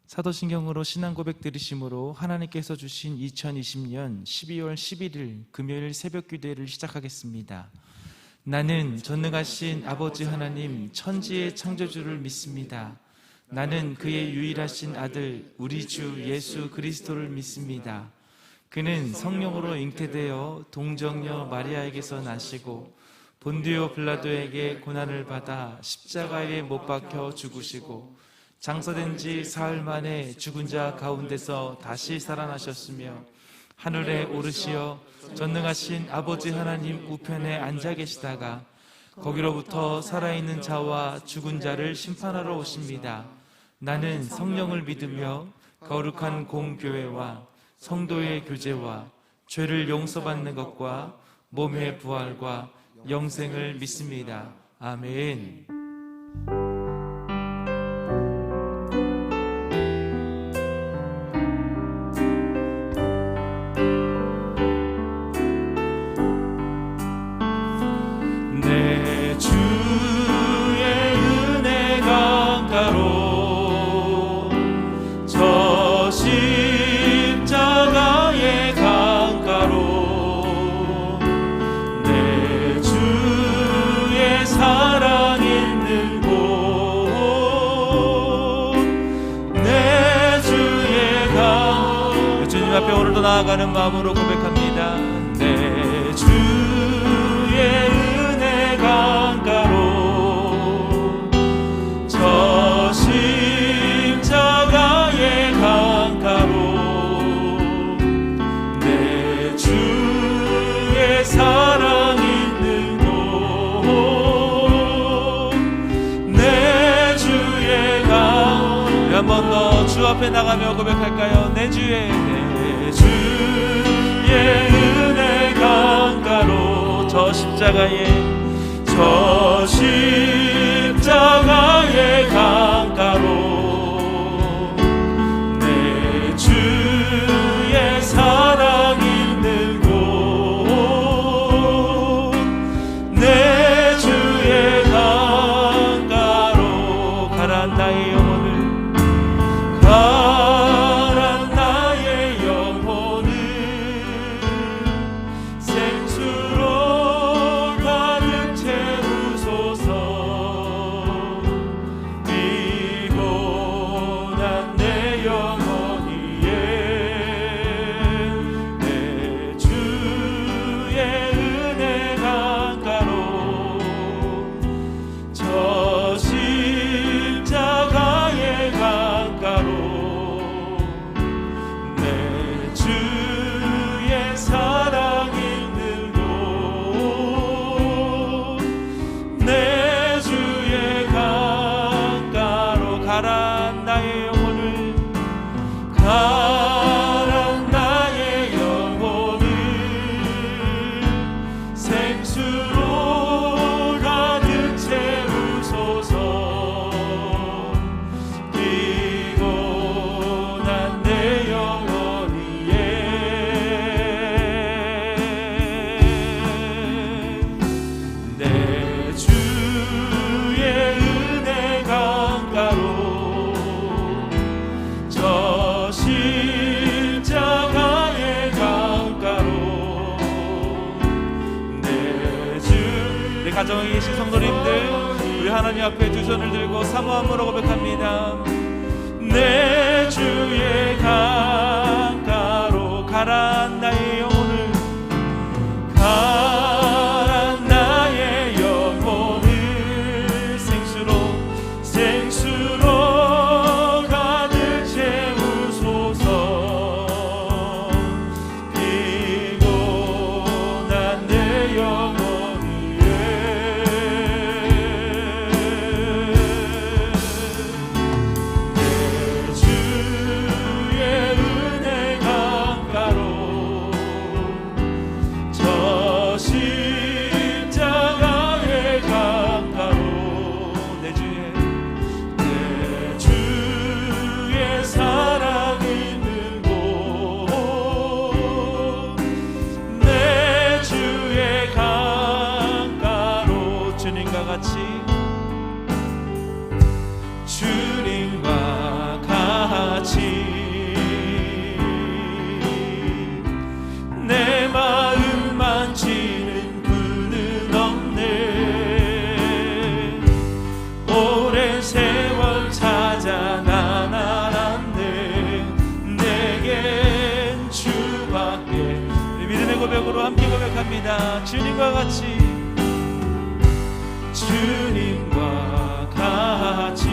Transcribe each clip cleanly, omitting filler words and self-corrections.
사도신경으로 신앙 고백 들으심으로 하나님께서 주신 2020년 12월 11일 금요일 새벽 기도회를 시작하겠습니다. 나는 전능하신 아버지 하나님 천지의 창조주를 믿습니다. 나는 그의 유일하신 아들 우리 주 예수 그리스도를 믿습니다. 그는 성령으로 잉태되어 동정녀 마리아에게서 나시고 본디오 빌라도에게 고난을 받아 십자가에 못 박혀 죽으시고 장사된 지 사흘 만에 죽은 자 가운데서 다시 살아나셨으며 하늘에 오르시어 전능하신 아버지 하나님 우편에 앉아 계시다가 거기로부터 살아있는 자와 죽은 자를 심판하러 오십니다. 나는 성령을 믿으며 거룩한 공교회와 성도의 교제와 죄를 용서받는 것과 몸의 부활과 영생을 믿습니다. 아멘. 앞에 오늘도 나아가는 마음으로 고백합니다. 내 주의 은혜 강가로 저 십자가의 강가로 내 주의 사랑 있는 곳 내 주의 강 우리 한 번 더 주 앞에 나가며 고백할까요? 내 주의 은혜 강가로 저 십자가의 강가로 내 주의 사랑 있는 곳 내 주의 강가로 가란 나의 영혼을 가정에 계신 성도님들 우리 하나님 앞에 두 손을 들고 사모함으로 고백합니다. 내 주의 강가로 가란 나의 영혼을 가란 나의 영혼을 생수로 가득 채우소서 피곤한 내 영혼 주님과 같이 합니다. 주님과 같이, 주님과 같이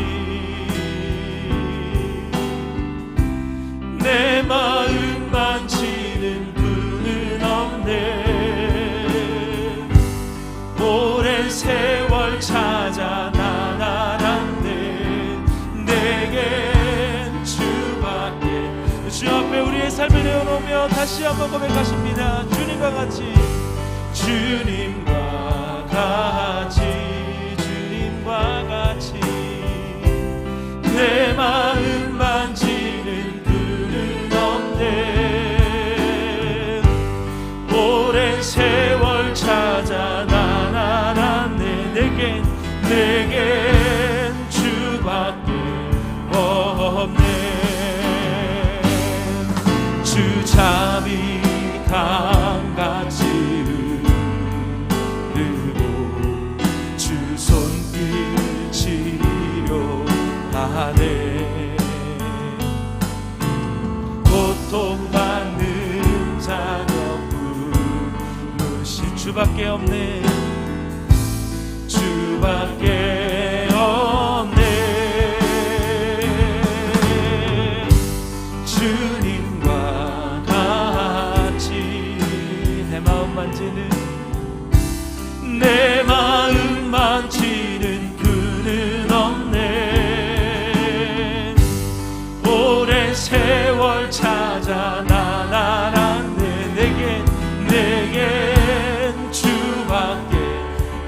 내 마음 만지는 분은 없네. 오랜 세월 찾아 나아갔네. 내겐 주밖에. 주 앞에 우리의 삶을 내어놓으며 다시 한번 고백하십니다. 주님과 같이, 주님과 같이, 주님과 같이 내 마음 만지는 분은 없네. 오랜 세월 찾아 나아갔네. 내겐 주밖에 없네. 주 자비 강같이 흐르고 주 손길 치료하네. 고통받는 자녀 부르신 주밖에 없네. 주밖에 없네. 주님과 같이 내 마음 만지는, 내 마음 만지는 그는 없네. 오랜 세월 찾아 나아갔네. 내겐 주밖에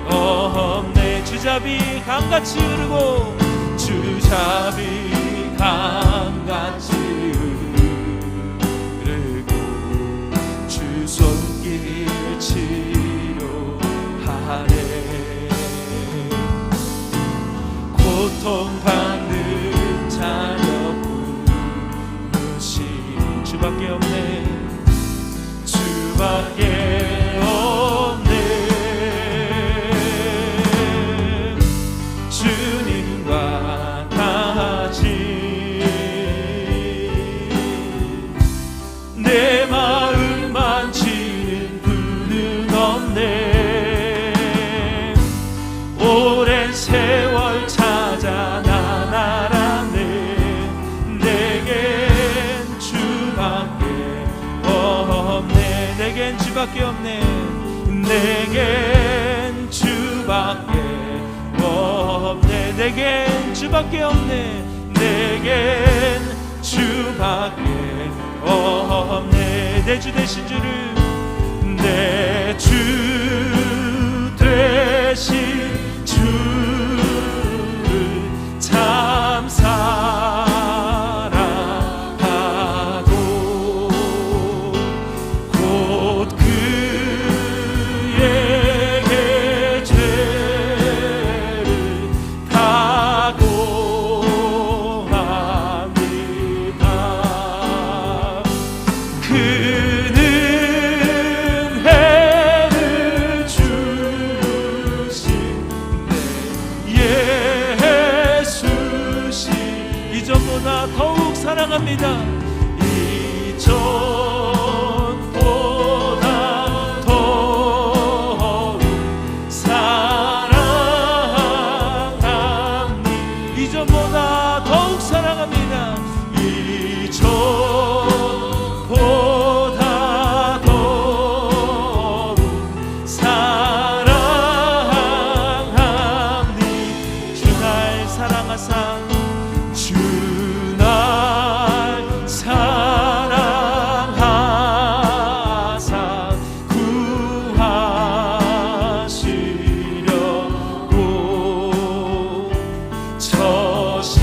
없네. 주자비 강같이 흐르고, 주자비 강같이 흐르고 주 손길 치료하네. 고통받는 자녀 부르신 주밖에 없네. 주밖에 없네. 주님과 같이 내 마음 만지는 분은 없네. 오랜 세월 찾아 나아갔네. 내겐 주밖에 없네. 내겐 주밖에 없네. 내겐 주밖에 없네. 내겐 주밖에 없네. 내겐 주밖에 없네. 내 주 되신 주를, 내 주 되신 주를 참 사랑하고 곧 그에게 죄를 각오합니다. 그는 해를 주신대. 예수시 이전보다 더욱 사랑합니다. 이전보다 더욱 사랑합니다. 이전보다 더욱 사랑합니다. 이전보다 더욱 사랑합니다. 주 날 사랑하사, 주 날 사랑하사 구하시려고 저 십자가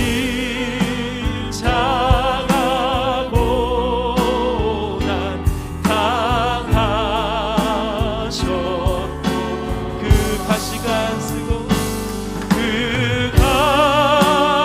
고난 당하셨고 그 가시관 쓰고 그 가시관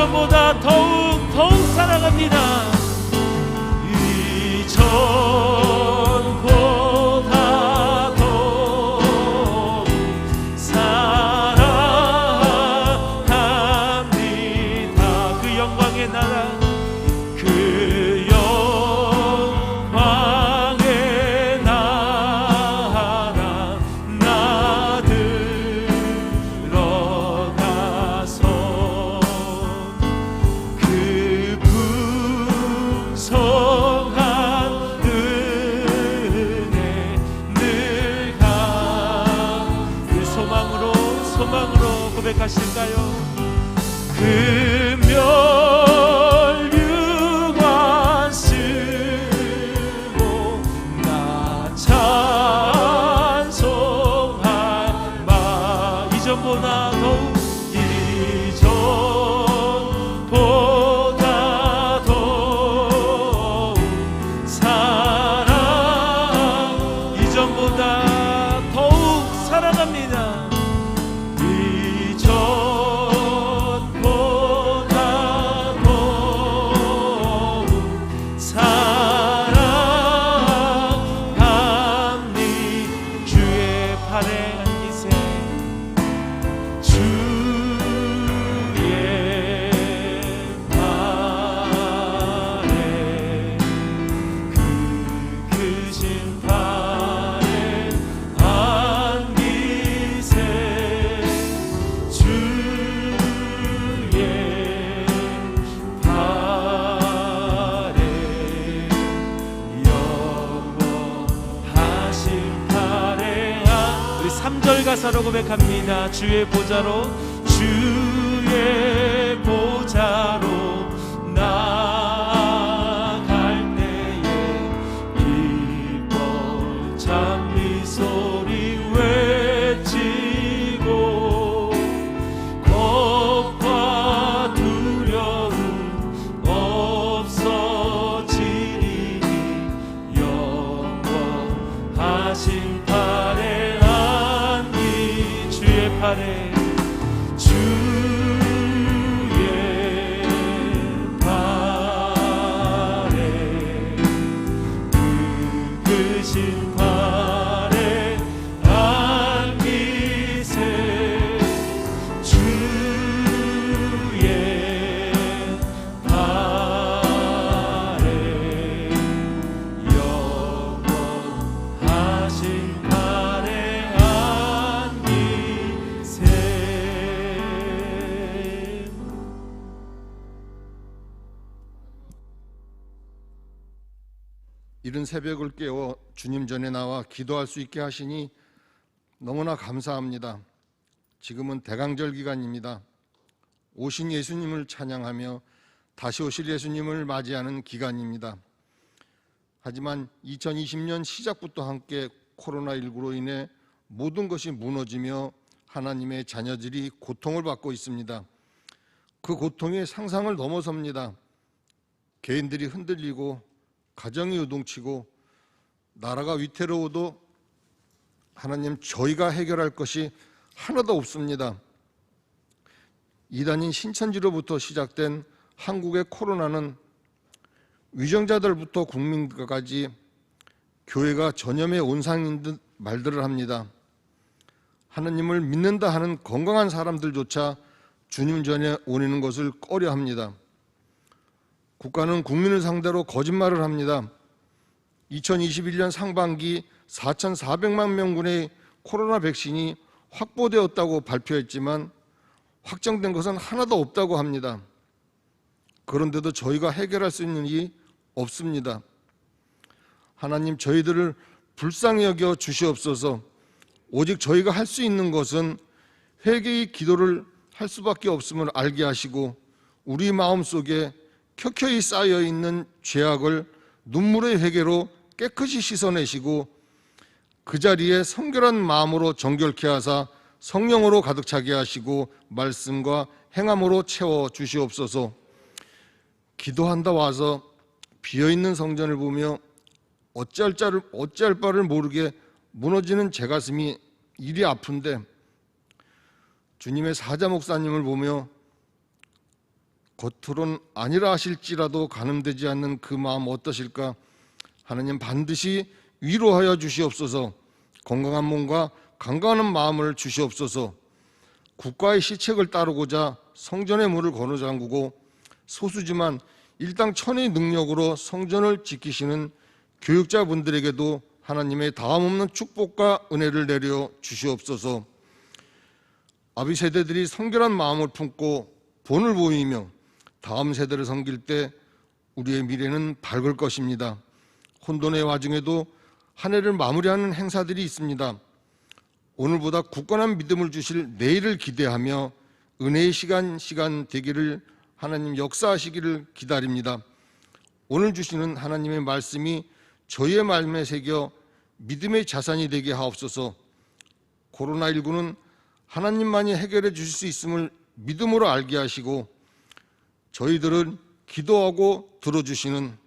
이전보다 더욱 사랑합니다. 이전보다 더욱 사랑합니다. 그 영광의 나라, 그 영광의 나라 나 들어가서 그 풍성한 은혜 늘 가. 그 소망으로 고백하실까요? 그 멸류관 쓰고 나 찬송할 마. 이전보다 더욱 사랑, 이전보다 더욱 사랑합니다. 이전보다 더욱 사랑합니. 주의 팔에 안기세, 주의 팔에, 그 크신 팔에 안기세. 주의 팔에, 영원하신 팔에 우리 3절 가사로 고백합니다. 주의 보좌로, 주의 보좌로 나아갈 때에 기뻐 찬미 소리 외치고 겁과 두려움 없어지니 영원하신 팔에 안기. 주의 팔에, 주의 팔에, 그 크신 팔에 안기세. 주의 팔에, 영원하신 팔에 안기세. 이른 새벽을 깨워 주님 전에 나와 기도할 수 있게 하시니 너무나 감사합니다. 지금은 대강절 기간입니다. 오신 예수님을 찬양하며 다시 오실 예수님을 맞이하는 기간입니다. 하지만 2020년 시작부터 함께 코로나19로 인해 모든 것이 무너지며 하나님의 자녀들이 고통을 받고 있습니다. 그 고통이 상상을 넘어섭니다. 개인들이 흔들리고 가정이 요동치고 나라가 위태로워도 하나님, 저희가 해결할 것이 하나도 없습니다. 이단인 신천지로부터 시작된 한국의 코로나는 위정자들부터 국민까지 교회가 전염의 온상인 듯 말들을 합니다. 하나님을 믿는다 하는 건강한 사람들조차 주님 전에 오는 것을 꺼려합니다. 국가는 국민을 상대로 거짓말을 합니다. 2021년 상반기 4,400만 명분의 코로나 백신이 확보되었다고 발표했지만 확정된 것은 하나도 없다고 합니다. 그런데도 저희가 해결할 수 있는 일이 없습니다. 하나님, 저희들을 불쌍히 여겨 주시옵소서. 오직 저희가 할 수 있는 것은 회개의 기도를 할 수밖에 없음을 알게 하시고 우리 마음속에 켜켜이 쌓여있는 죄악을 눈물의 회개로 깨끗이 씻어내시고 그 자리에 성결한 마음으로 정결케 하사 성령으로 가득 차게 하시고 말씀과 행함으로 채워 주시옵소서. 기도한다 와서 비어있는 성전을 보며 어찌할 바를 모르게 무너지는 제 가슴이 이리 아픈데 주님의 사자 목사님을 보며 겉으론 아니라 하실지라도 가늠되지 않는 그 마음 어떠실까? 하나님 반드시 위로하여 주시옵소서. 건강한 몸과 강건한 마음을 주시옵소서. 국가의 시책을 따르고자 성전의 문을 거느잠그고 소수지만 일당 천의 능력으로 성전을 지키시는 교육자분들에게도 하나님의 다함없는 축복과 은혜를 내려 주시옵소서. 아비 세대들이 성결한 마음을 품고 본을 보이며 다음 세대를 섬길 때 우리의 미래는 밝을 것입니다. 혼돈의 와중에도 한 해를 마무리하는 행사들이 있습니다. 오늘보다 굳건한 믿음을 주실 내일을 기대하며 은혜의 시간 되기를 하나님 역사하시기를 기다립니다. 오늘 주시는 하나님의 말씀이 저희의 마음에 새겨 믿음의 자산이 되게 하옵소서. 코로나19는 하나님만이 해결해 주실 수 있음을 믿음으로 알게 하시고 저희들은 기도하고 들어주시는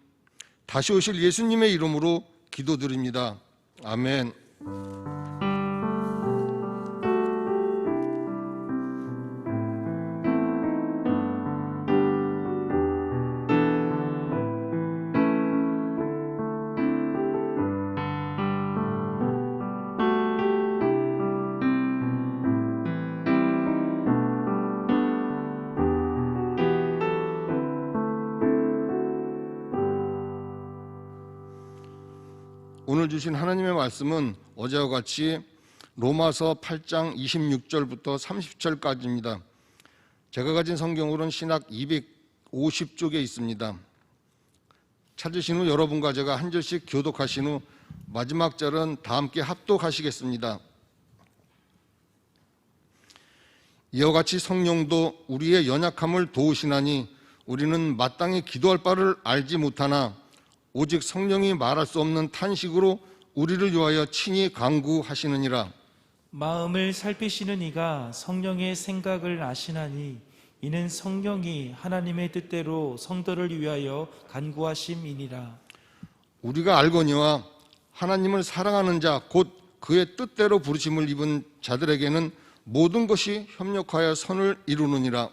다시 오실 예수님의 이름으로 기도드립니다. 아멘. 오늘 주신 하나님의 말씀은 어제와 같이 로마서 8장 26절부터 30절까지입니다. 제가 가진 성경으로는 신약 250쪽에 있습니다. 찾으신 후 여러분과 제가 한 절씩 교독하신 후 마지막 절은 다 함께 합독하시겠습니다. 이와 같이 성령도 우리의 연약함을 도우시나니 우리는 마땅히 기도할 바를 알지 못하나 오직 성령이 말할 수 없는 탄식으로 우리를 위하여 친히 간구하시느니라. 마음을 살피시는 이가 성령의 생각을 아시나니 이는 성령이 하나님의 뜻대로 성도를 위하여 간구하심이니라. 우리가 알거니와 하나님을 사랑하는 자 곧 그의 뜻대로 부르심을 입은 자들에게는 모든 것이 협력하여 선을 이루느니라.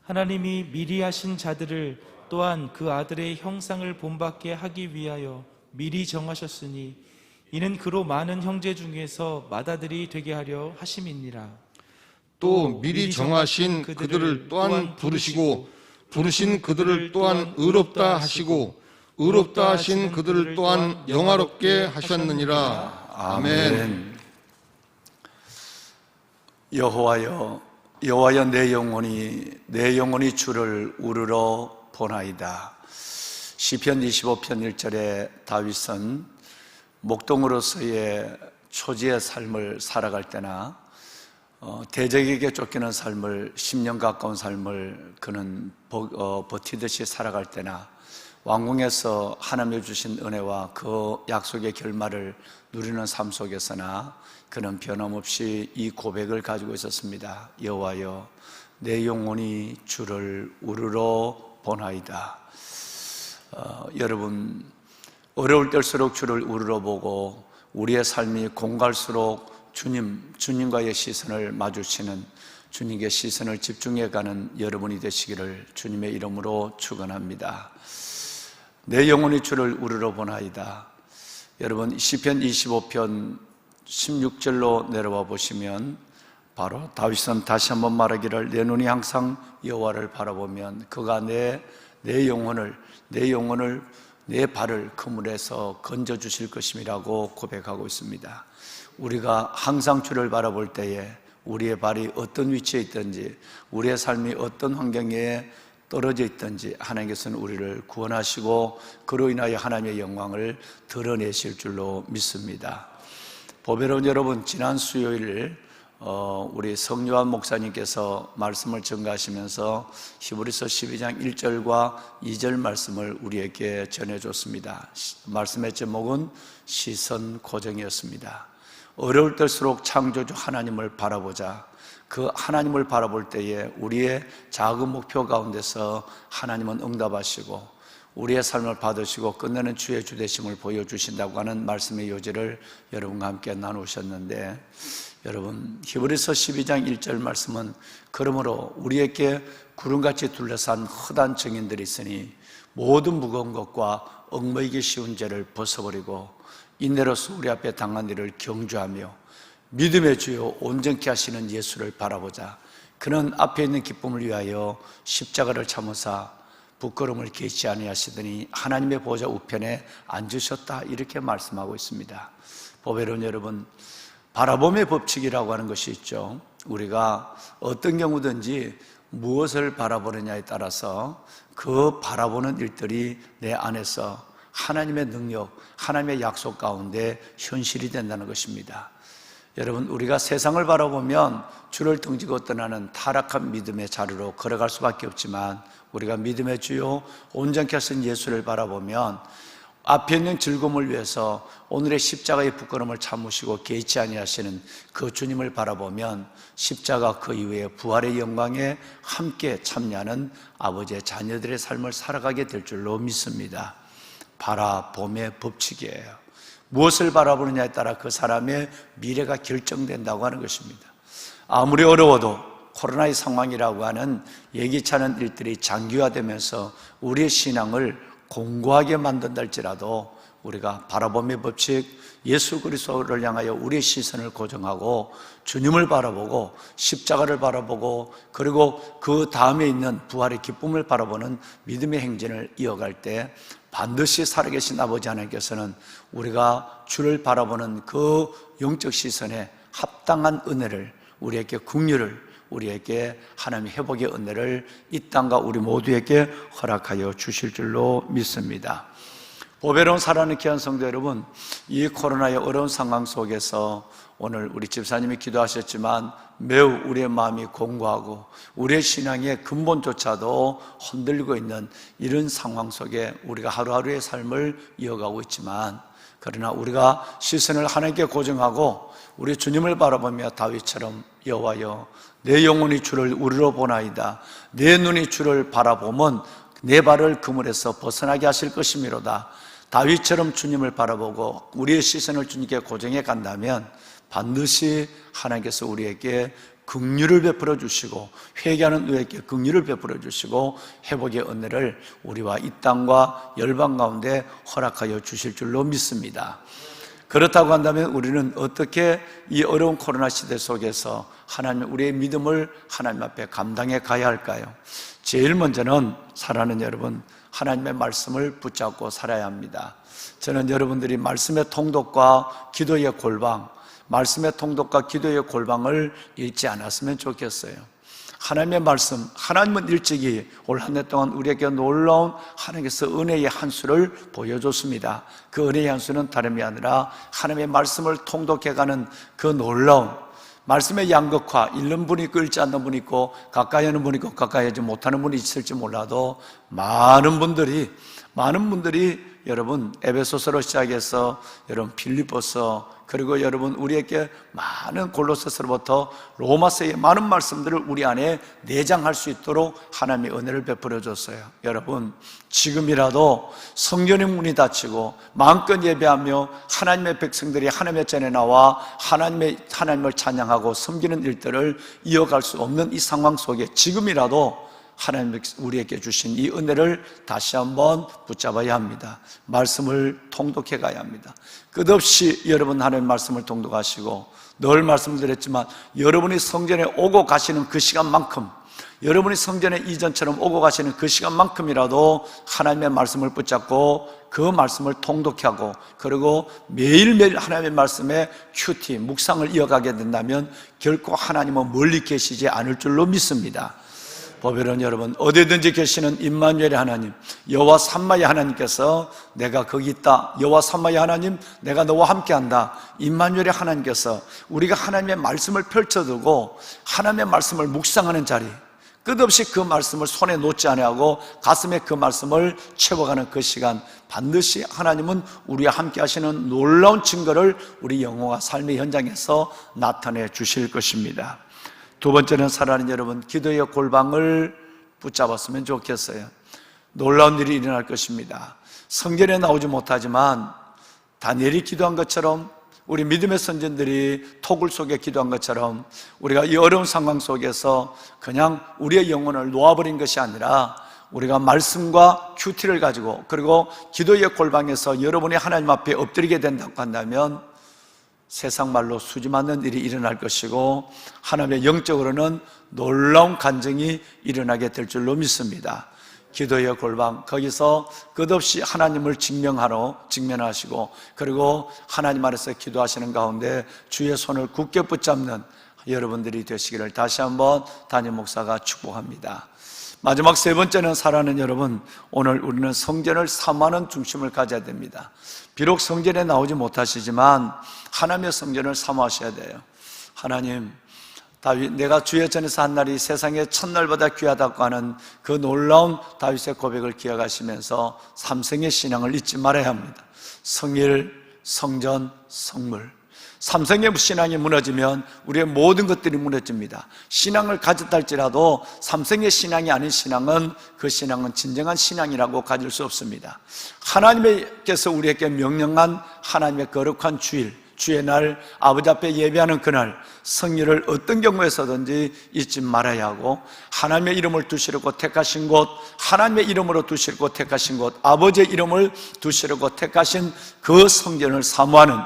하나님이 미리 하신 자들을 또한 그 아들의 형상을 본받게 하기 위하여 미리 정하셨으니 이는 그로 많은 형제 중에서 맏아들이 되게 하려 하심이니라. 또 미리 정하신 그들을 또한 부르시고 부르신 그들을 또한 의롭다 하시고 의롭다 하신 그들을 또한 영화롭게 하셨느니라. 아멘. 여호와여 내 영혼이 주를 우르러 보나이다. 시편 25편 1절에 다윗은 목동으로서의 초지의 삶을 살아갈 때나 대적에게 쫓기는 삶을 10년 가까운 삶을 그는 버티듯이 살아갈 때나 왕궁에서 하나님이 주신 은혜와 그 약속의 결말을 누리는 삶 속에서나 그는 변함없이 이 고백을 가지고 있었습니다. 여호와여 내 영혼이 주를 우르러 보나이다. 여러분 어려울 때일수록 주를 우러러 보고 우리의 삶이 공갈수록 주님과의 시선을 마주치는 주님께 시선을 집중해가는 여러분이 되시기를 주님의 이름으로 축원합니다. 내 영혼이 주를 우러러 보나이다. 여러분 시편 25편 16절로 내려와 보시면 바로 다윗은 다시 한번 말하기를 내 눈이 항상 여호와를 바라보면 그가 내 영혼을 내 발을 그물에서 건져 주실 것임이라고 고백하고 있습니다. 우리가 항상 주를 바라볼 때에 우리의 발이 어떤 위치에 있든지 우리의 삶이 어떤 환경에 떨어져 있든지 하나님께서는 우리를 구원하시고 그로 인하여 하나님의 영광을 드러내실 줄로 믿습니다. 보배로운 여러분, 지난 수요일 우리 성요한 목사님께서 말씀을 전가하시면서 히브리서 12장 1절과 2절 말씀을 우리에게 전해줬습니다. 말씀의 제목은 시선 고정이었습니다. 어려울 때일수록 창조주 하나님을 바라보자. 그 하나님을 바라볼 때에 우리의 작은 목표 가운데서 하나님은 응답하시고 우리의 삶을 받으시고 끝내는 주의 주되심을 보여주신다고 하는 말씀의 요지를 여러분과 함께 나누셨는데 여러분, 히브리서 12장 1절 말씀은 그러므로 우리에게 구름같이 둘러싼 헛한 증인들이 있으니 모든 무거운 것과 얽매이기 쉬운 죄를 벗어버리고 인내로서 우리 앞에 당한 일을 경주하며 믿음의 주요 온전케 하시는 예수를 바라보자. 그는 앞에 있는 기쁨을 위하여 십자가를 참으사 부끄러움을 개의치 아니하시더니 하나님의 보좌 우편에 앉으셨다. 이렇게 말씀하고 있습니다. 보배로운 여러분, 바라봄의 법칙이라고 하는 것이 있죠. 우리가 어떤 경우든지 무엇을 바라보느냐에 따라서 그 바라보는 일들이 내 안에서 하나님의 능력, 하나님의 약속 가운데 현실이 된다는 것입니다. 여러분, 우리가 세상을 바라보면 주를 등지고 떠나는 타락한 믿음의 자리로 걸어갈 수밖에 없지만 우리가 믿음의 주요 온전케 하신 예수를 바라보면 앞에 있는 즐거움을 위해서 오늘의 십자가의 부끄러움을 참으시고 개의치 아니하시는 그 주님을 바라보면 십자가 그 이후에 부활의 영광에 함께 참여하는 아버지의 자녀들의 삶을 살아가게 될 줄로 믿습니다. 바라봄의 법칙이에요. 무엇을 바라보느냐에 따라 그 사람의 미래가 결정된다고 하는 것입니다. 아무리 어려워도 코로나의 상황이라고 하는 예기치 않은 일들이 장기화되면서 우리의 신앙을 공고하게 만든다 할지라도 우리가 바라봄의 법칙, 예수 그리스도를 향하여 우리의 시선을 고정하고 주님을 바라보고 십자가를 바라보고 그리고 그 다음에 있는 부활의 기쁨을 바라보는 믿음의 행진을 이어갈 때 반드시 살아계신 아버지 하나님께서는 우리가 주를 바라보는 그 영적 시선에 합당한 은혜를, 우리에게 긍휼을, 우리에게 하나님의 회복의 은혜를 이 땅과 우리 모두에게 허락하여 주실 줄로 믿습니다. 보배로운 사랑하는 귀한 성도 여러분, 이 코로나의 어려운 상황 속에서 오늘 우리 집사님이 기도하셨지만 매우 우리의 마음이 공고하고 우리의 신앙의 근본조차도 흔들리고 있는 이런 상황 속에 우리가 하루하루의 삶을 이어가고 있지만, 그러나 우리가 시선을 하나님께 고정하고 우리 주님을 바라보며 다윗처럼 여호와여 내 영혼이 주를 우러러 보나이다. 내 눈이 주를 바라보면 내 발을 그물에서 벗어나게 하실 것이미로다. 다윗처럼 주님을 바라보고 우리의 시선을 주님께 고정해 간다면 반드시 하나님께서 우리에게 긍휼을 베풀어 주시고 회개하는 우리에게 긍휼을 베풀어 주시고 회복의 은혜를 우리와 이 땅과 열방 가운데 허락하여 주실 줄로 믿습니다. 그렇다고 한다면 우리는 어떻게 이 어려운 코로나 시대 속에서 하나님, 우리의 믿음을 하나님 앞에 감당해 가야 할까요? 제일 먼저는 사랑하는 여러분, 하나님의 말씀을 붙잡고 살아야 합니다. 저는 여러분들이 말씀의 통독과 기도의 골방, 말씀의 통독과 기도의 골방을 잃지 않았으면 좋겠어요. 하나님의 말씀, 하나님은 일찍이 올 한 해 동안 우리에게 놀라운 하나님께서 은혜의 한 수를 보여줬습니다. 그 은혜의 한 수는 다름이 아니라 하나님의 말씀을 통독해가는 그 놀라운 말씀의 양극화, 읽는 분이 있고 읽지 않는 분이 있고 가까이 하는 분이 있고 가까이 하지 못하는 분이 있을지 몰라도 많은 분들이 여러분 에베소서로 시작해서 여러분 빌립보서, 그리고 여러분 우리에게 많은 골로새서로부터 로마서의 많은 말씀들을 우리 안에 내장할 수 있도록 하나님의 은혜를 베풀어 줬어요. 여러분 지금이라도 성전의 문이 닫히고 마음껏 예배하며 하나님의 백성들이 하나님의 전에 나와 하나님을 찬양하고 섬기는 일들을 이어갈 수 없는 이 상황 속에 지금이라도 하나님 우리에게 주신 이 은혜를 다시 한번 붙잡아야 합니다. 말씀을 통독해 가야 합니다. 끝없이 여러분 하나님의 말씀을 통독하시고, 늘 말씀드렸지만 여러분이 성전에 오고 가시는 그 시간만큼, 여러분이 성전에 이전처럼 오고 가시는 그 시간만큼이라도 하나님의 말씀을 붙잡고 그 말씀을 통독하고, 그리고 매일매일 하나님의 말씀에 큐티, 묵상을 이어가게 된다면 결코 하나님은 멀리 계시지 않을 줄로 믿습니다. 보배로운 여러분, 어디든지 계시는 임마누엘의 하나님, 여호와 삼마의 하나님께서 내가 거기 있다, 여호와 삼마의 하나님 내가 너와 함께한다, 임마누엘의 하나님께서 우리가 하나님의 말씀을 펼쳐두고 하나님의 말씀을 묵상하는 자리, 끝없이 그 말씀을 손에 놓지 아니하고 가슴에 그 말씀을 채워가는 그 시간, 반드시 하나님은 우리와 함께 하시는 놀라운 증거를 우리 영혼과 삶의 현장에서 나타내 주실 것입니다. 두 번째는 사랑하는 여러분, 기도의 골방을 붙잡았으면 좋겠어요. 놀라운 일이 일어날 것입니다. 성전에 나오지 못하지만 다니엘이 기도한 것처럼 우리 믿음의 선진들이 토굴 속에 기도한 것처럼 우리가 이 어려운 상황 속에서 그냥 우리의 영혼을 놓아버린 것이 아니라 우리가 말씀과 큐티를 가지고 그리고 기도의 골방에서 여러분이 하나님 앞에 엎드리게 된다고 한다면 세상 말로 수지 맞는 일이 일어날 것이고 하나님의 영적으로는 놀라운 간증이 일어나게 될 줄로 믿습니다. 기도의 골방, 거기서 끝없이 하나님을 직면하시고 그리고 하나님 안에서 기도하시는 가운데 주의 손을 굳게 붙잡는 여러분들이 되시기를 다시 한번 담임 목사가 축복합니다. 마지막 세 번째는 사랑하는 여러분, 오늘 우리는 성전을 사모하는 중심을 가져야 됩니다. 비록 성전에 나오지 못하시지만 하나님의 성전을 사모하셔야 돼요. 하나님, 다윗, 내가 주의 전에서 한 날이 세상의 첫날보다 귀하다고 하는 그 놀라운 다윗의 고백을 기억하시면서 삼성의 신앙을 잊지 말아야 합니다. 성일, 성전, 성물. 삼성의 신앙이 무너지면 우리의 모든 것들이 무너집니다. 신앙을 가졌다 할지라도 삼성의 신앙이 아닌 신앙은 그 신앙은 진정한 신앙이라고 가질 수 없습니다. 하나님께서 우리에게 명령한 하나님의 거룩한 주일, 주의 날, 아버지 앞에 예배하는 그날, 성일을 어떤 경우에서든지 잊지 말아야 하고 하나님의 이름을 두시려고 택하신 곳, 하나님의 이름으로 두시려고 택하신 곳, 아버지의 이름을 두시려고 택하신 그 성전을 사모하는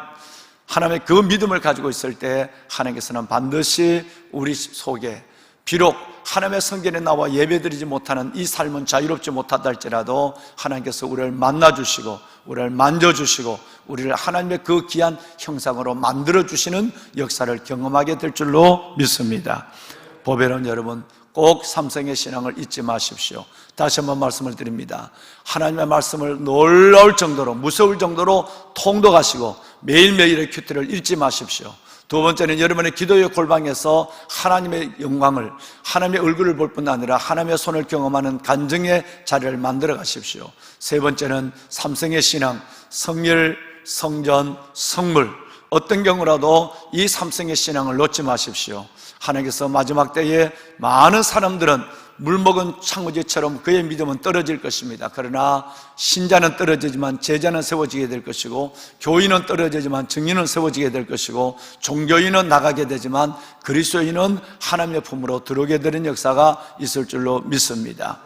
하나님의 그 믿음을 가지고 있을 때 하나님께서는 반드시 우리 속에 비록 하나님의 성전에 나와 예배드리지 못하는 이 삶은 자유롭지 못하다 할지라도 하나님께서 우리를 만나주시고 우리를 만져주시고 우리를 하나님의 그 귀한 형상으로 만들어주시는 역사를 경험하게 될 줄로 믿습니다. 보배로운 여러분, 꼭 삼성의 신앙을 잊지 마십시오. 다시 한번 말씀을 드립니다. 하나님의 말씀을 놀라울 정도로, 무서울 정도로 통독하시고 매일매일의 큐티를 잊지 마십시오. 두 번째는 여러분의 기도의 골방에서 하나님의 영광을, 하나님의 얼굴을 볼 뿐 아니라 하나님의 손을 경험하는 간증의 자리를 만들어 가십시오. 세 번째는 삼성의 신앙, 성일, 성전, 성물, 어떤 경우라도 이 삼성의 신앙을 놓지 마십시오. 하나님께서 마지막 때에 많은 사람들은 물먹은 창우지처럼 그의 믿음은 떨어질 것입니다. 그러나 신자는 떨어지지만 제자는 세워지게 될 것이고, 교인은 떨어지지만 증인은 세워지게 될 것이고, 종교인은 나가게 되지만 그리스도인은 하나님의 품으로 들어오게 되는 역사가 있을 줄로 믿습니다.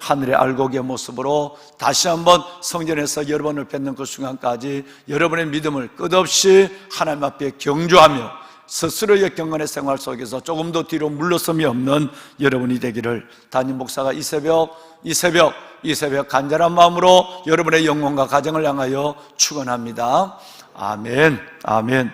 하늘의 알곡의 모습으로 다시 한번 성전에서 여러분을 뵙는 그 순간까지 여러분의 믿음을 끝없이 하나님 앞에 경주하며 스스로의 경건의 생활 속에서 조금 더 뒤로 물러섬이 없는 여러분이 되기를 담임 목사가 이 새벽 간절한 마음으로 여러분의 영혼과 가정을 향하여 축원합니다. 아멘, 아멘.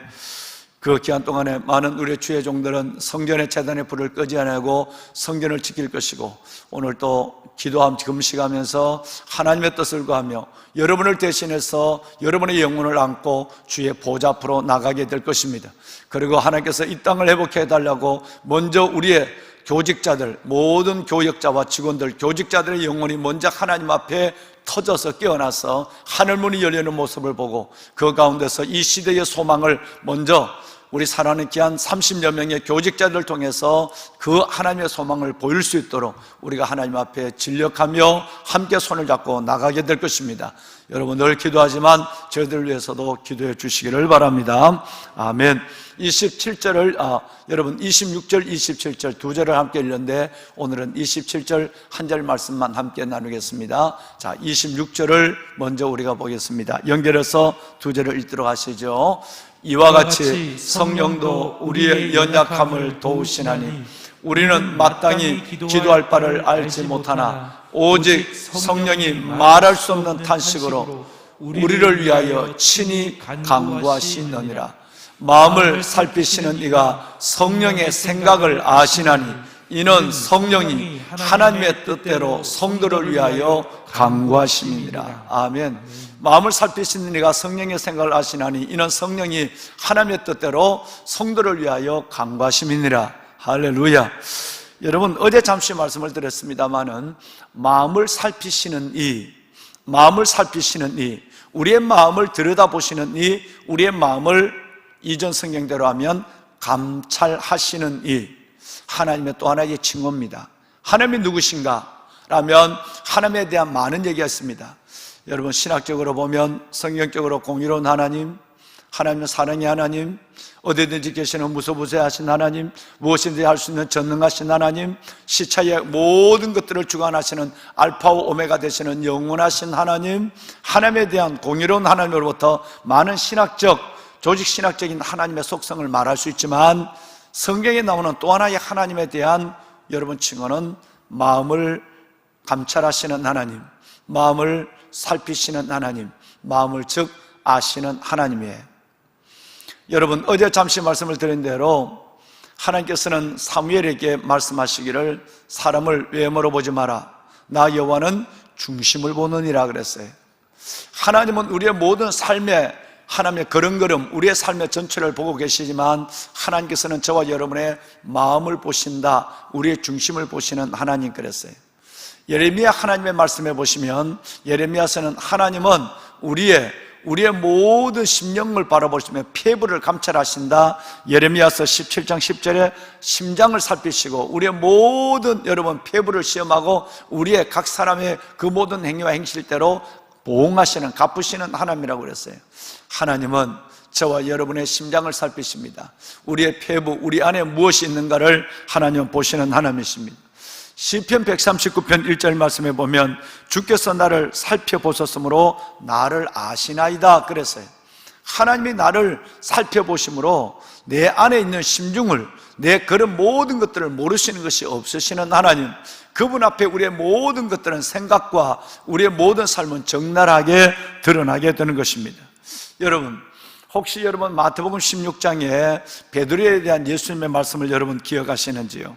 그 기간 동안에 많은 우리의 주의 종들은 성전의 제단의 불을 끄지 아니하고 성전을 지킬 것이고, 오늘 또 기도하며 금식하면서 하나님의 뜻을 구하며 여러분을 대신해서 여러분의 영혼을 안고 주의 보좌 앞으로 나가게 될 것입니다. 그리고 하나님께서 이 땅을 회복해 달라고 먼저 우리의 교직자들, 모든 교역자와 직원들, 교직자들의 영혼이 먼저 하나님 앞에 터져서 깨어나서 하늘문이 열리는 모습을 보고 그 가운데서 이 시대의 소망을 먼저 우리 사랑하는 귀한 30여 명의 교직자들을 통해서 그 하나님의 소망을 보일 수 있도록 우리가 하나님 앞에 진력하며 함께 손을 잡고 나가게 될 것입니다. 여러분 늘 기도하지만 저희들을 위해서도 기도해 주시기를 바랍니다. 아멘. 27절을 여러분 26절, 27절 두 절을 함께 읽는데 오늘은 27절 한 절 말씀만 함께 나누겠습니다. 자, 26절을 먼저 우리가 보겠습니다. 연결해서 두 절을 읽도록 하시죠. 이와 같이 성령도 우리의 연약함을 도우시나니 우리는 마땅히 기도할 바를 알지 못하나 오직 성령이 말할 수 없는 탄식으로 우리를 위하여 친히 간구하시느니라. 마음을 살피시는 이가 성령의 생각을 아시나니 이는 성령이 하나님의 뜻대로 성도를 위하여 간구하심이니라. 아멘. 마음을 살피시는 이가 성령의 생각을 아시나니 이는 성령이 하나님의 뜻대로 성도를 위하여 간구하심이니라. 할렐루야. 여러분 어제 잠시 말씀을 드렸습니다마는 마음을 살피시는 이, 우리의 마음을 들여다보시는 이, 우리의 마음을 이전 성경대로 하면 감찰하시는 이, 하나님의 또 하나의 칭호입니다. 하나님이 누구신가? 라면 하나님에 대한 많은 얘기가 있습니다. 여러분 신학적으로 보면 성경적으로 공의로운 하나님, 하나님은 사랑의 하나님, 어디든지 계시는 무소부재하신 하나님, 무엇이든지 할 수 있는 전능하신 하나님, 시차의 모든 것들을 주관하시는 알파와 오메가 되시는 영원하신 하나님, 하나님에 대한 공의로운 하나님으로부터 많은 신학적, 조직 신학적인 하나님의 속성을 말할 수 있지만, 성경에 나오는 또 하나의 하나님에 대한 여러분 칭호는 마음을 감찰하시는 하나님, 마음을 살피시는 하나님, 마음을 즉 아시는 하나님이에요. 여러분, 어제 잠시 말씀을 드린 대로 하나님께서는 사무엘에게 말씀하시기를 사람을 외모로 보지 마라, 나 여호와는 중심을 보느니라 그랬어요. 하나님은 우리의 모든 삶에 하나님의 걸음걸음, 우리의 삶의 전체를 보고 계시지만 하나님께서는 저와 여러분의 마음을 보신다, 우리의 중심을 보시는 하나님 그랬어요. 예레미야 하나님의 말씀해 보시면 예레미야서는 하나님은 우리의 모든 심령을 바라보시며 폐부를 감찰하신다. 예레미야서 17장 10절에 심장을 살피시고 우리의 모든 여러분 폐부를 시험하고 우리의 각 사람의 그 모든 행위와 행실대로 보응하시는, 갚으시는 하나님이라고 그랬어요. 하나님은 저와 여러분의 심장을 살피십니다. 우리의 폐부, 우리 안에 무엇이 있는가를 하나님은 보시는 하나님이십니다. 시편 139편 1절 말씀에 보면 주께서 나를 살펴보셨으므로 나를 아시나이다 그랬어요. 하나님이 나를 살펴보심으로 내 안에 있는 심중을, 내 그런 모든 것들을 모르시는 것이 없으시는 하나님, 그분 앞에 우리의 모든 것들은 생각과 우리의 모든 삶은 적나라하게 드러나게 되는 것입니다. 여러분, 혹시 여러분 마태복음 16장에 베드로에 대한 예수님의 말씀을 여러분 기억하시는지요?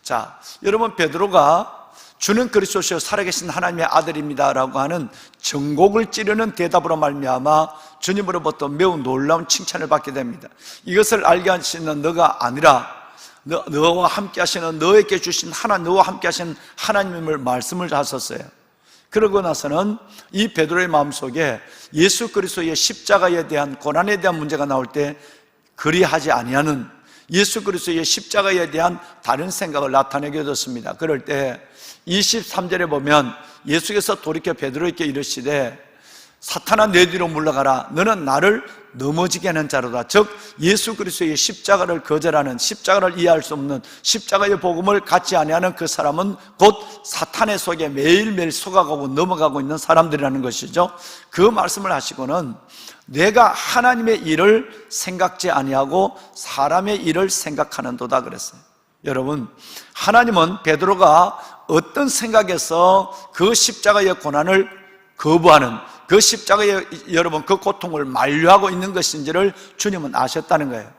자, 여러분 베드로가 주는 그리스도시요 살아계신 하나님의 아들입니다 라고 하는 정곡을 찌르는 대답으로 말미암아 주님으로부터 매우 놀라운 칭찬을 받게 됩니다. 이것을 알게 하시는 너가 아니라 너와 함께 하시는, 너에게 주신 너와 함께 하신 하나님을 말씀을 하셨어요. 그러고 나서는 이 베드로의 마음속에 예수 그리스도의 십자가에 대한 고난에 대한 문제가 나올 때 그리하지 아니하는 예수 그리스도의 십자가에 대한 다른 생각을 나타내게 됐습니다. 그럴 때 23절에 보면 예수께서 돌이켜 베드로에게 이르시되 사탄아 내 뒤로 물러가라, 너는 나를 넘어지게 하는 자로다. 즉 예수 그리스도의 십자가를 거절하는, 십자가를 이해할 수 없는, 십자가의 복음을 갖지 아니하는 그 사람은 곧 사탄의 속에 매일매일 속아가고 넘어가고 있는 사람들이라는 것이죠. 그 말씀을 하시고는 내가 하나님의 일을 생각지 아니하고 사람의 일을 생각하는도다 그랬어요. 여러분, 하나님은 베드로가 어떤 생각에서 그 십자가의 고난을 거부하는, 그 십자가의 여러분 그 고통을 만류하고 있는 것인지를 주님은 아셨다는 거예요.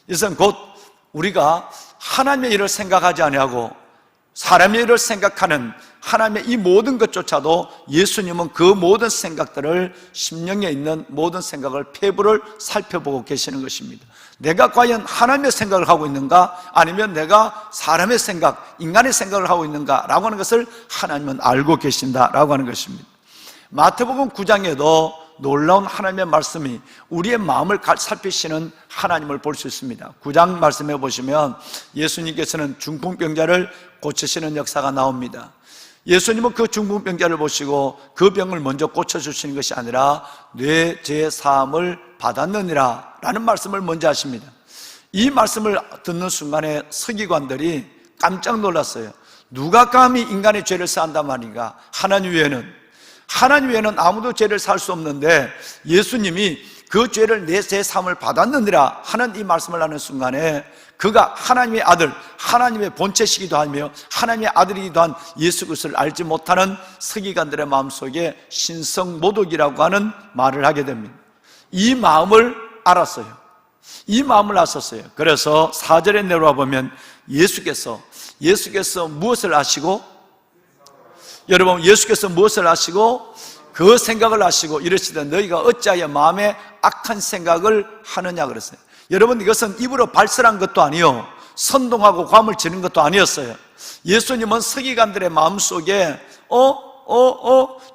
이것은 곧 우리가 하나님의 일을 생각하지 아니하고 사람의 일을 생각하는 하나님의 이 모든 것조차도 예수님은 그 모든 생각들을, 심령에 있는 모든 생각을, 폐부를 살펴보고 계시는 것입니다. 내가 과연 하나님의 생각을 하고 있는가, 아니면 내가 사람의 생각, 인간의 생각을 하고 있는가 라고 하는 것을 하나님은 알고 계신다라고 하는 것입니다. 마태복음 9장에도 놀라운 하나님의 말씀이 우리의 마음을 살피시는 하나님을 볼 수 있습니다. 9장 말씀해 보시면 예수님께서는 중풍병자를 고치시는 역사가 나옵니다. 예수님은 그 중풍병자를 보시고 그 병을 먼저 고쳐주시는 것이 아니라 뇌 제사함을 받았느니라 라는 말씀을 먼저 하십니다. 이 말씀을 듣는 순간에 서기관들이 깜짝 놀랐어요. 누가 감히 인간의 죄를 사한단 말인가? 하나님 외에는 아무도 죄를 살 수 없는데 예수님이 그 죄를 내 제사함을 받았느니라 하는 이 말씀을 하는 순간에 그가 하나님의 아들, 하나님의 본체시기도 하며 하나님의 아들이기도 한 예수 그리스도를 알지 못하는 서기관들의 마음속에 신성모독이라고 하는 말을 하게 됩니다. 이 마음을 알았어요. 이 마음을 아셨어요. 그래서 4절에 내려와 보면 예수께서 무엇을 아시고, 여러분 예수께서 무엇을 아시고 그 생각을 아시고 이르시되 너희가 어찌하여 마음에 악한 생각을 하느냐 그랬어요. 여러분 이것은 입으로 발설한 것도 아니요 선동하고 감을 지는 것도 아니었어요. 예수님은 서기관들의 마음속에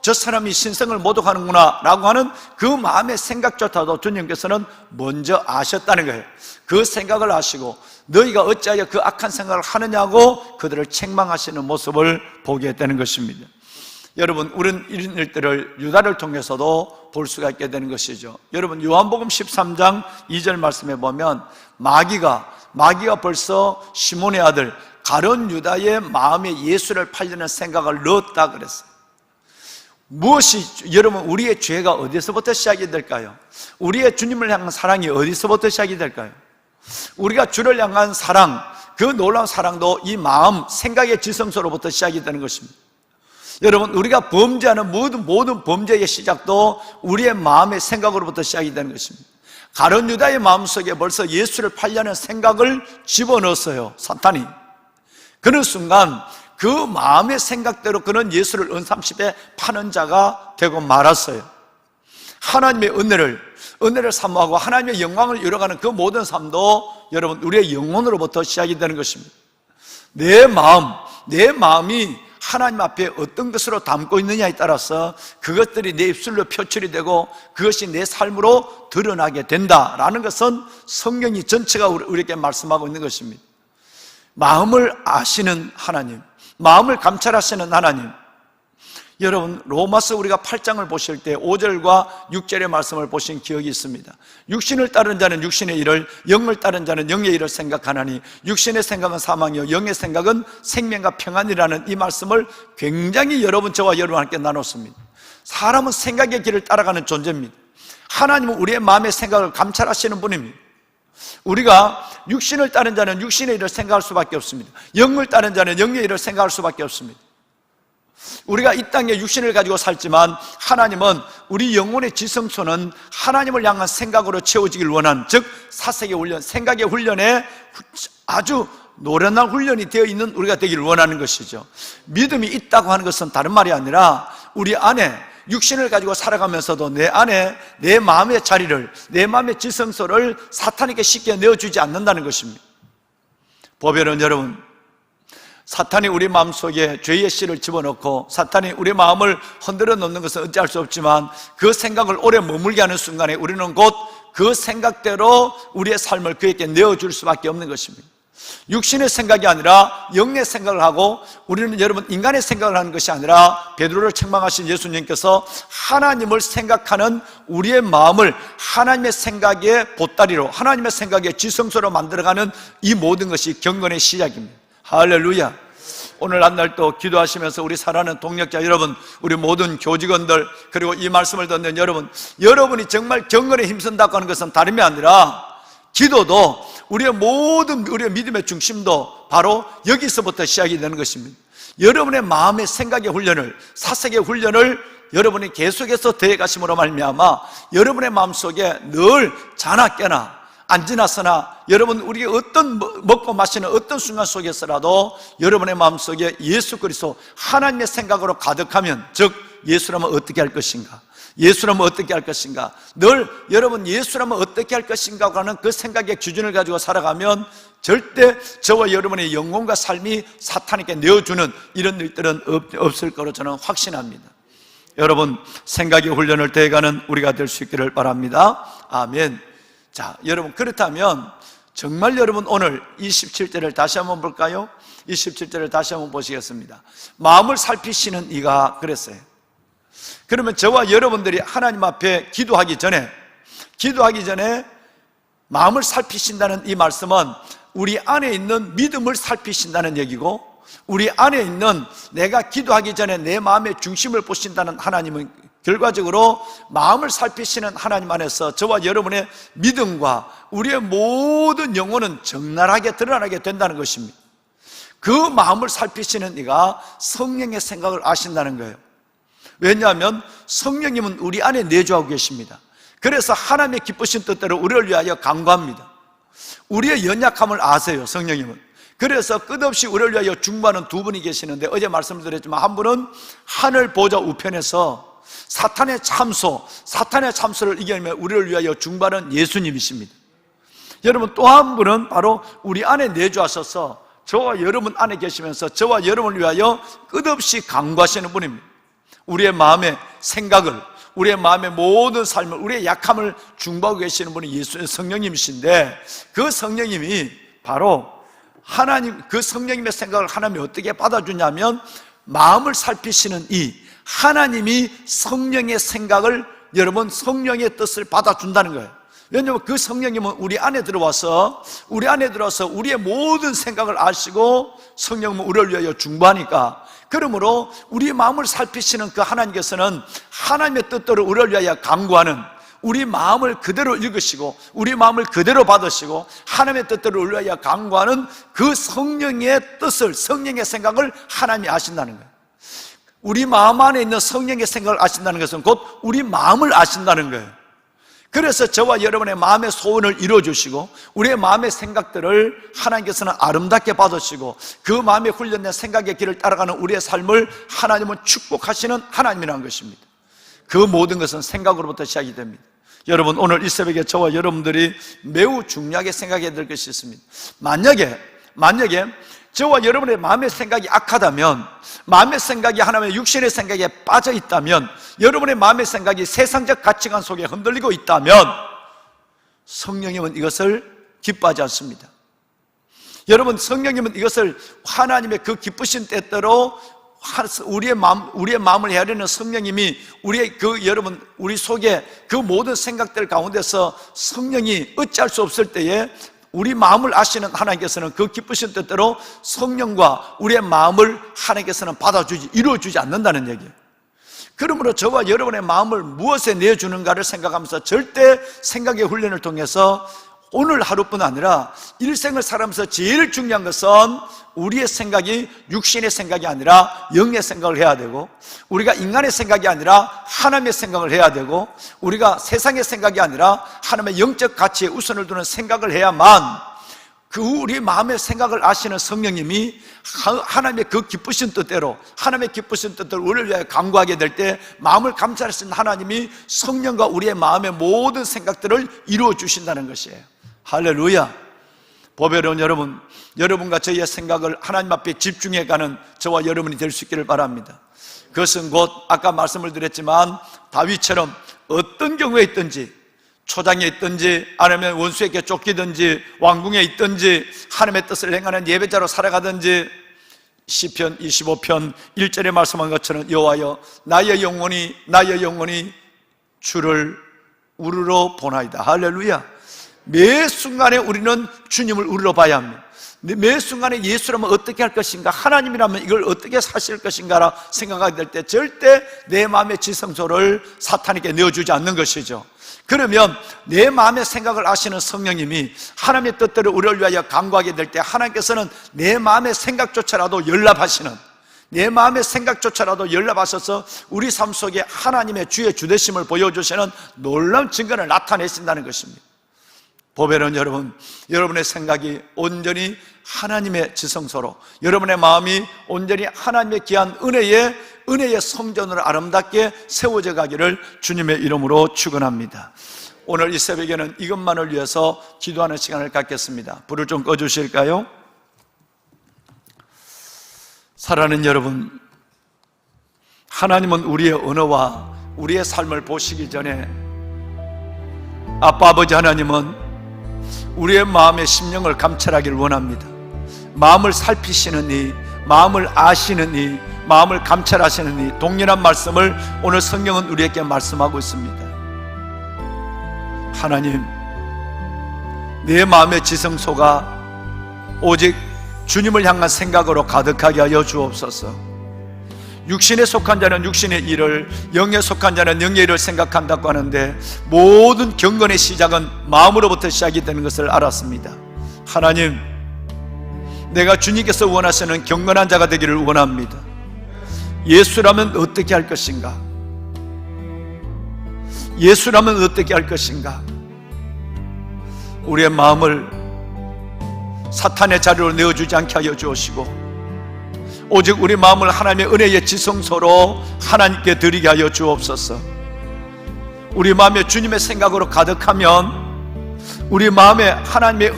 저 사람이 신성을 모독하는구나 라고 하는 그 마음의 생각조차도 주님께서는 먼저 아셨다는 거예요. 그 생각을 아시고 너희가 어찌하여 그 악한 생각을 하느냐고 그들을 책망하시는 모습을 보게 되는 것입니다. 여러분, 우리는 이런 일들을 유다를 통해서도 볼 수가 있게 되는 것이죠. 여러분, 요한복음 13장 2절 말씀에 보면 마귀가 벌써 시몬의 아들 가룟 유다의 마음에 예수를 팔려는 생각을 넣었다 그랬어요. 여러분, 우리의 죄가 어디서부터 시작이 될까요? 우리의 주님을 향한 사랑이 어디서부터 시작이 될까요? 우리가 주를 향한 사랑, 그 놀라운 사랑도 이 마음, 생각의 지성소로부터 시작이 되는 것입니다. 여러분, 우리가 범죄하는 모든 범죄의 시작도 우리의 마음의 생각으로부터 시작이 되는 것입니다. 가룟 유다의 마음속에 벌써 예수를 팔려는 생각을 집어넣었어요, 사탄이. 그런 순간 그 마음의 생각대로 그는 예수를 은삼십에 파는 자가 되고 말았어요. 하나님의 은혜를 사모하고 하나님의 영광을 이뤄가는 그 모든 삶도 여러분, 우리의 영혼으로부터 시작이 되는 것입니다. 내 마음이 하나님 앞에 어떤 것으로 담고 있느냐에 따라서 그것들이 내 입술로 표출이 되고 그것이 내 삶으로 드러나게 된다라는 것은 성경이 전체가 우리에게 말씀하고 있는 것입니다. 마음을 아시는 하나님, 마음을 감찰하시는 하나님. 여러분, 로마서 우리가 8장을 보실 때 5절과 6절의 말씀을 보신 기억이 있습니다. 육신을 따른 자는 육신의 일을, 영을 따른 자는 영의 일을 생각하나니 육신의 생각은 사망이요 영의 생각은 생명과 평안이라는 이 말씀을 굉장히 저와 여러분 함께 나눴습니다. 사람은 생각의 길을 따라가는 존재입니다. 하나님은 우리의 마음의 생각을 감찰하시는 분입니다. 우리가 육신을 따른 자는 육신의 일을 생각할 수밖에 없습니다. 영을 따른 자는 영의 일을 생각할 수밖에 없습니다. 우리가 이 땅에 육신을 가지고 살지만 하나님은 우리 영혼의 지성소는 하나님을 향한 생각으로 채워지길 원하는, 즉 사색의 훈련, 생각의 훈련에 아주 노련한 훈련이 되어 있는 우리가 되기를 원하는 것이죠. 믿음이 있다고 하는 것은 다른 말이 아니라 우리 안에 육신을 가지고 살아가면서도 내 안에 내 마음의 자리를, 내 마음의 지성소를 사탄에게 쉽게 내어주지 않는다는 것입니다. 보배는 여러분, 사탄이 우리 마음속에 죄의 씨를 집어넣고 사탄이 우리 마음을 흔들어 놓는 것은 어찌할 수 없지만 그 생각을 오래 머물게 하는 순간에 우리는 곧 그 생각대로 우리의 삶을 그에게 내어줄 수밖에 없는 것입니다. 육신의 생각이 아니라 영의 생각을 하고, 우리는 여러분 인간의 생각을 하는 것이 아니라 베드로를 책망하신 예수님께서 하나님을 생각하는 우리의 마음을 하나님의 생각의 보따리로, 하나님의 생각의 지성소로 만들어가는 이 모든 것이 경건의 시작입니다. 할렐루야. 오늘 한날 또 기도하시면서 우리 사랑하는 동력자 여러분, 우리 모든 교직원들, 그리고 이 말씀을 듣는 여러분이 정말 경건에 힘쓴다고 하는 것은 다름이 아니라 기도도 우리의 믿음의 중심도 바로 여기서부터 시작이 되는 것입니다. 여러분의 마음의 생각의 훈련을, 사색의 훈련을 여러분이 계속해서 더해가심으로 말미암아 여러분의 마음속에 늘 자나 깨나 안 지나서나 여러분, 우리가 어떤 먹고 마시는 어떤 순간 속에서라도 여러분의 마음속에 예수 그리스도 하나님의 생각으로 가득하면, 즉 예수라면 어떻게 할 것인가, 예수라면 어떻게 할 것인가, 늘 여러분 예수라면 어떻게 할 것인가 하는 그 생각의 기준을 가지고 살아가면 절대 저와 여러분의 영혼과 삶이 사탄에게 내어주는 이런 일들은 없을 거로 저는 확신합니다. 여러분, 생각의 훈련을 더해가는 우리가 될 수 있기를 바랍니다. 아멘. 자, 여러분, 그렇다면 정말 여러분 오늘 27절을 다시 한번 볼까요? 27절을 다시 한번 보시겠습니다. 마음을 살피시는 이가 그랬어요. 그러면 저와 여러분들이 하나님 앞에 기도하기 전에 마음을 살피신다는 이 말씀은 우리 안에 있는 믿음을 살피신다는 얘기고, 우리 안에 있는 내가 기도하기 전에 내 마음의 중심을 보신다는 하나님은 결과적으로 마음을 살피시는 하나님 안에서 저와 여러분의 믿음과 우리의 모든 영혼은 적나라하게 드러나게 된다는 것입니다. 그 마음을 살피시는 이가 성령의 생각을 아신다는 거예요. 왜냐하면 성령님은 우리 안에 내주하고 계십니다. 그래서 하나님의 기쁘신 뜻대로 우리를 위하여 간구합니다. 우리의 연약함을 아세요, 성령님은. 그래서 끝없이 우리를 위하여 중보하는 두 분이 계시는데, 어제 말씀드렸지만 한 분은 하늘 보좌 우편에서 사탄의 참소를 이겨내며 우리를 위하여 중보하는 예수님이십니다. 여러분, 또 한 분은 바로 우리 안에 내주하셔서 저와 여러분 안에 계시면서 저와 여러분을 위하여 끝없이 간구하시는 분입니다. 우리의 마음의 생각을, 우리의 마음의 모든 삶을, 우리의 약함을 중보하고 계시는 분이 예수의 성령님이신데, 그 성령님이 바로 하나님, 그 성령님의 생각을 하나님이 어떻게 받아주냐면 마음을 살피시는 이 하나님이 성령의 생각을, 여러분 성령의 뜻을 받아준다는 거예요. 왜냐하면 그 성령님은 우리 안에 들어와서 우리의 모든 생각을 아시고 성령은 우리를 위하여 중보하니까, 그러므로 우리 마음을 살피시는 그 하나님께서는 하나님의 뜻대로 우리를 위하여 강구하는, 우리 마음을 그대로 읽으시고 우리 마음을 그대로 받으시고 하나님의 뜻대로 우리를 위하여 강구하는 그 성령의 뜻을, 성령의 생각을 하나님이 아신다는 거예요. 우리 마음 안에 있는 성령의 생각을 아신다는 것은 곧 우리 마음을 아신다는 거예요. 그래서 저와 여러분의 마음의 소원을 이루어주시고 우리의 마음의 생각들을 하나님께서는 아름답게 받으시고 그 마음에 훈련된 생각의 길을 따라가는 우리의 삶을 하나님은 축복하시는 하나님이라는 것입니다. 그 모든 것은 생각으로부터 시작이 됩니다. 여러분, 오늘 이 새벽에 저와 여러분들이 매우 중요하게 생각해야 될 것이 있습니다. 만약에 저와 여러분의 마음의 생각이 악하다면, 마음의 생각이 하나님의 육신의 생각에 빠져 있다면, 여러분의 마음의 생각이 세상적 가치관 속에 흔들리고 있다면 성령님은 이것을 기뻐하지 않습니다. 여러분, 성령님은 이것을 하나님의 그 기쁘신 때대로 우리의 마음을 헤아리는 성령님이 우리 속에 그 모든 생각들 가운데서 성령이 어찌할 수 없을 때에 우리 마음을 아시는 하나님께서는 그 기쁘신 뜻대로 성령과 우리의 마음을 하나님께서는 이루어주지 않는다는 얘기예요. 그러므로 저와 여러분의 마음을 무엇에 내주는가를 생각하면서 절대 생각의 훈련을 통해서 오늘 하루뿐 아니라 일생을 살아가면서 제일 중요한 것은 우리의 생각이 육신의 생각이 아니라 영의 생각을 해야 되고, 우리가 인간의 생각이 아니라 하나님의 생각을 해야 되고, 우리가 세상의 생각이 아니라 하나님의 영적 가치에 우선을 두는 생각을 해야만 그 우리 마음의 생각을 아시는 성령님이 하나님의 그 기쁘신 뜻대로, 하나님의 기쁘신 뜻대로 우리를 위하여 강구하게 될 때 마음을 감찰하시는 하나님이 성령과 우리의 마음의 모든 생각들을 이루어 주신다는 것이에요. 할렐루야. 보배로운 여러분, 여러분과 저희의 생각을 하나님 앞에 집중해가는 저와 여러분이 될 수 있기를 바랍니다. 그것은 곧 아까 말씀을 드렸지만 다윗처럼 어떤 경우에 있든지, 초장에 있든지 아니면 원수에게 쫓기든지 왕궁에 있든지 하나님의 뜻을 행하는 예배자로 살아가든지, 시편 25편 1절에 말씀한 것처럼 여호와여 나의 영혼이 주를 우르러 보나이다. 할렐루야. 매 순간에 우리는 주님을 우러러 봐야 합니다. 매 순간에 예수라면 어떻게 할 것인가, 하나님이라면 이걸 어떻게 사실 것인가라 생각하게 될 때 절대 내 마음의 지성소를 사탄에게 내어주지 않는 것이죠. 그러면 내 마음의 생각을 아시는 성령님이 하나님의 뜻대로 우리를 위하여 강구하게 될 때 하나님께서는 내 마음의 생각조차라도 연락하시는, 내 마음의 생각조차라도 연락하셔서 우리 삶 속에 하나님의 주의 주되심을 보여주시는 놀라운 증거를 나타내신다는 것입니다. 보배로운 여러분, 여러분의 생각이 온전히 하나님의 지성소로, 여러분의 마음이 온전히 하나님의 귀한 은혜의 성전으로 아름답게 세워져 가기를 주님의 이름으로 축원합니다. 오늘 이 새벽에는 이것만을 위해서 기도하는 시간을 갖겠습니다. 불을 좀 꺼주실까요? 사랑하는 여러분, 하나님은 우리의 언어와 우리의 삶을 보시기 전에 아빠 아버지 하나님은 우리의 마음의 심령을 감찰하기를 원합니다. 마음을 살피시는 이, 마음을 아시는 이, 마음을 감찰하시는 이 동일한 말씀을 오늘 성경은 우리에게 말씀하고 있습니다. 하나님, 내 마음의 지성소가 오직 주님을 향한 생각으로 가득하게 하여 주옵소서. 육신에 속한 자는 육신의 일을, 영에 속한 자는 영의 일을 생각한다고 하는데 모든 경건의 시작은 마음으로부터 시작이 되는 것을 알았습니다. 하나님, 내가 주님께서 원하시는 경건한 자가 되기를 원합니다. 예수라면 어떻게 할 것인가? 예수라면 어떻게 할 것인가? 우리의 마음을 사탄의 자리로 내어주지 않게 하여 주시고 오직 우리 마음을 하나님의 은혜의 지성소로 하나님께 드리게 하여 주옵소서. 우리 마음에 주님의 생각으로 가득하면 우리 마음에 하나님의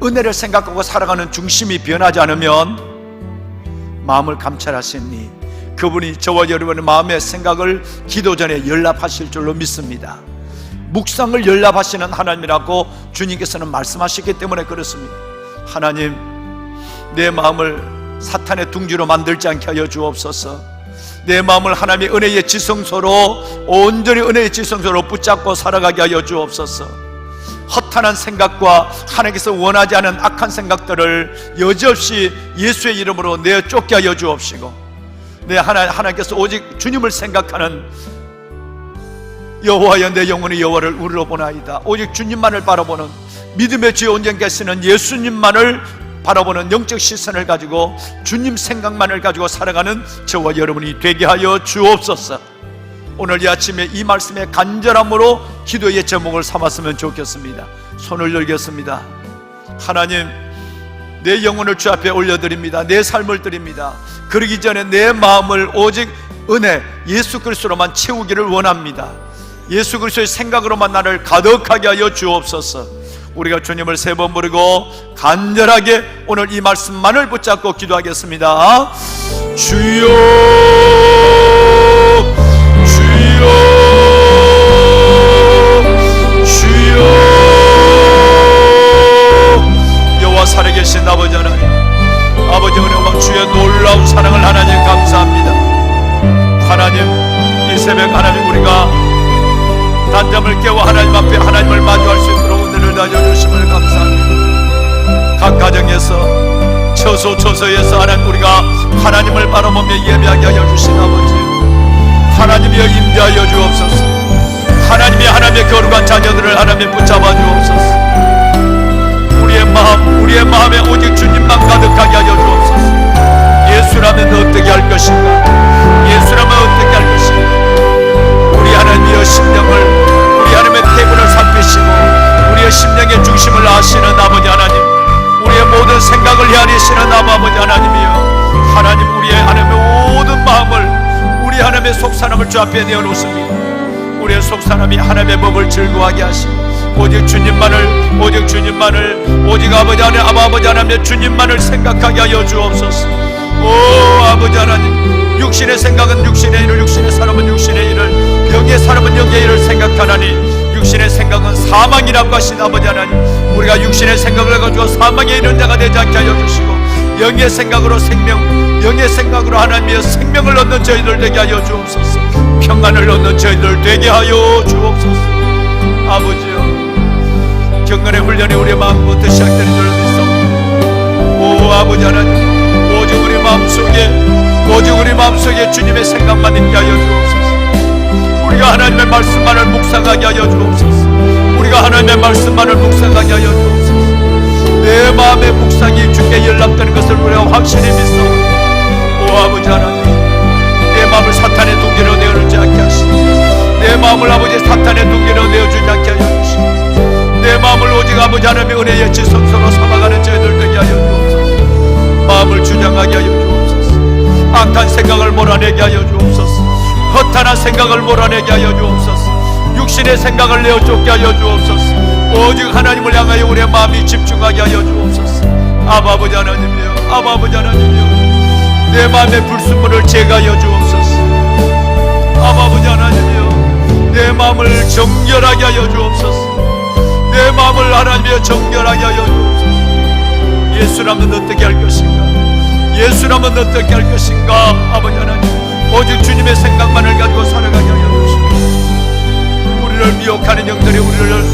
은혜를 생각하고 살아가는 중심이 변하지 않으면 마음을 감찰하시니 그분이 저와 여러분의 마음의 생각을 기도 전에 연락하실 줄로 믿습니다. 묵상을 연락하시는 하나님이라고 주님께서는 말씀하셨기 때문에 그렇습니다. 하나님, 내 마음을 사탄의 둥지로 만들지 않게 하여 주옵소서. 내 마음을 하나님의 은혜의 지성소로, 온전히 은혜의 지성소로 붙잡고 살아가게 하여 주옵소서. 허탄한 생각과 하나님께서 원하지 않은 악한 생각들을 여지없이 예수의 이름으로 내어 쫓게 하여 주옵시고, 하나님께서 오직 주님을 생각하는 여호와여 내 영혼이 여호와를 우러러 보나이다. 오직 주님만을 바라보는 믿음의 주에 온전히 계시는 예수님만을 바라보는 영적 시선을 가지고 주님 생각만을 가지고 살아가는 저와 여러분이 되게 하여 주옵소서. 오늘 이 아침에 이 말씀의 간절함으로 기도의 제목을 삼았으면 좋겠습니다. 손을 들겠습니다. 하나님, 내 영혼을 주 앞에 올려드립니다. 내 삶을 드립니다. 그러기 전에 내 마음을 오직 은혜 예수 그리스도로만 채우기를 원합니다. 예수 그리스도의 생각으로만 나를 가득하게 하여 주옵소서. 우리가 주님을 3번 부르고 간절하게 오늘 이 말씀만을 붙잡고 기도하겠습니다. 주여, 주여, 주여. 여호와 살아계신 아버지 하나님, 아버지 은혜와 주의 놀라운 사랑을 하나님 감사합니다. 하나님, 이 새벽 하나님 우리가 단잠을 깨워 하나님 앞에 하나님을 마주할 수 있도록 은혜를 다져주심을 감사합니다. 각 가정에서 처소처소에서 하나님 우리가 하나님을 바라보며 예배하게 하여 주신 아버지, 하나님이여 임재하여 주옵소서. 하나님의 거룩한 자녀들을 하나님 붙잡아 주옵소서. 우리의 마음에 오직 주님만 가득하게 하여 주옵소서. 예수라면 어떻게 할 것인가? 예수라면 어떻게 할 것인가? 우리 하나님의 심령을, 우리 하나님의 태분을 살피시고 우리의 심령의 중심을 아시는 아버지 하나님, 우리의 모든 생각을 헤아리시는 아버지 하나님이여, 하나님 우리의 하나님의 모든 마음을, 우리 하나님의 속사람을 주 앞에 내어놓습니다. 우리의 속사람이 하나님의 법을 즐거워하게 하시고 오직 주님만을, 오직 주님만을, 오직 아버지 하나님의 주님만을 생각하게 하여 주옵소서. 오 아버지 하나님, 육신의 생각은 육신의 일을, 육신의 사람은 육신의 일을, 영의 사람은 영의 일을 생각하나니 육신의 생각은 사망이라고 하신 아버지 하나님, 우리가 육신의 생각을 가지고 사망에 이른 자가 되지 않게 하여 주시고 영의 생각으로 생명, 영의 생각으로 하나님의 생명을 얻는 저희들 되게 하여 주옵소서. 평안을 얻는 저희들 되게 하여 주옵소서. 아버지여, 경건의 훈련이 우리의 마음부터 시작되는 줄 믿습니다. 오 아버지 하나님, 오직 우리 마음속에 주님의 생각만 있게 하여 주옵소서. 우리가 하나님의 말씀만을 묵상하게 하여 주옵소서. 우리가 하나님의 말씀만을 묵상하게 하여 주옵소서. 내 마음의 묵상이 주께 연락되는 것을 우리가 확실히 믿사옵니다. 오 아버지 하나님, 내 마음을 사탄의 둥기로 내어놓지 않게 하시고, 내 마음을 아버지 사탄의 둥기로 내어주지 않게 하여 주시고, 내 마음을 오직 아버지 하나님의 은혜의 지성소로 삼아가는 저희들 되게 하여 주옵소서. 마음을 주장하게 하여 주옵소서. 악한 생각을 몰아내게 하여 주옵소서. 허탄한 생각을 몰아내게 하여 주옵소서. 육신의 생각을 내어 쫓게 하여 주옵소서. 오직 하나님을 향하여 우리의 마음이 집중하게 하여 주옵소서. 아버지 하나님이여, 아버지 하나님이여, 내 마음의 불순물을 제거하여 주옵소서. 아버지 하나님이여, 내 마음을 정결하게 하여 주옵소서. 내 마음을 하나님이여 정결하게 하여 주옵소서. 예수라면 어떻게 할 것인가? 예수라면 어떻게 할 것인가? 아버지 하나님, 오직 주님의 생각만을 가지고 살아가게 하여 주시옵소서. 우리를 미혹하는 영들이 우리를